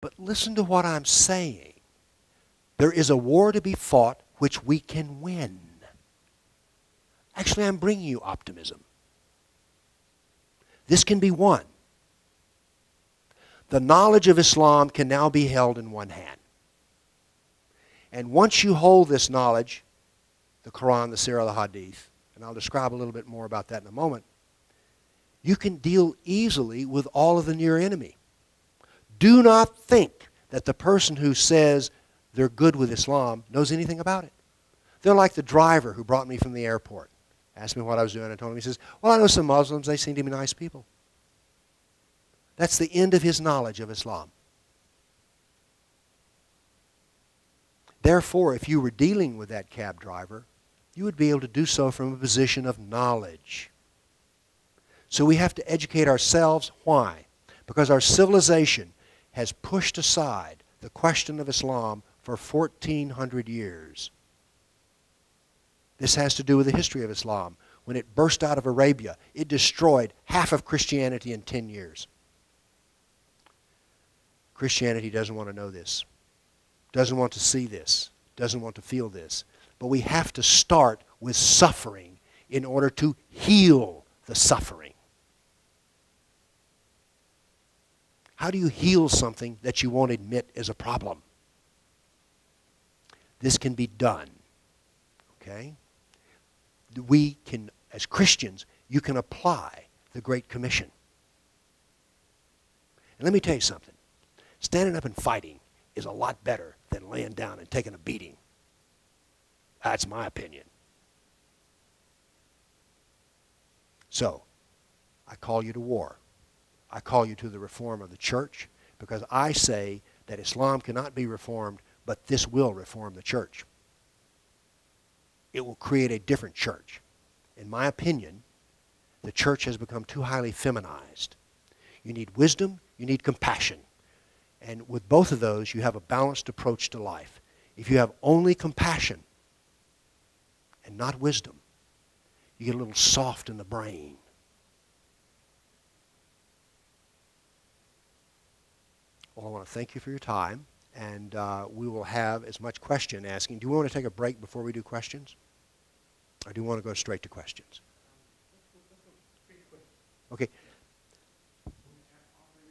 But listen to what I'm saying. There is a war to be fought which we can win. Actually, I'm bringing you optimism. This can be won. The knowledge of Islam can now be held in one hand. And once you hold this knowledge, the Quran, the Sirah, the Hadith, and I'll describe a little bit more about that in a moment, you can deal easily with all of the near enemy. Do not think that the person who says they're good with Islam knows anything about it. They're like the driver who brought me from the airport. Asked me what I was doing. I told him, he says, well, I know some Muslims. They seem to be nice people. That's the end of his knowledge of Islam. Therefore, if you were dealing with that cab driver, you would be able to do so from a position of knowledge. So we have to educate ourselves. Why? Because our civilization has pushed aside the question of Islam for 1,400 years. This has to do with the history of Islam. When it burst out of Arabia, it destroyed half of Christianity in 10 years. Christianity doesn't want to know this, doesn't want to see this, doesn't want to feel this. But we have to start with suffering in order to heal the suffering. How do you heal something that you won't admit is a problem? This can be done. Okay? We can, as Christians, you can apply the Great Commission. And let me tell you something. Standing up and fighting is a lot better than laying down and taking a beating. That's my opinion. So, I call you to war. I call you to the reform of the church, because I say that Islam cannot be reformed, but this will reform the church. It will create a different church. In my opinion, the church has become too highly feminized. You need wisdom, you need compassion. And with both of those, you have a balanced approach to life. If you have only compassion and not wisdom, you get a little soft in the brain. Well, I want to thank you for your time, and we will have as much question asking. Do we want to take a break before we do questions? Or do you want to go straight to questions? Okay,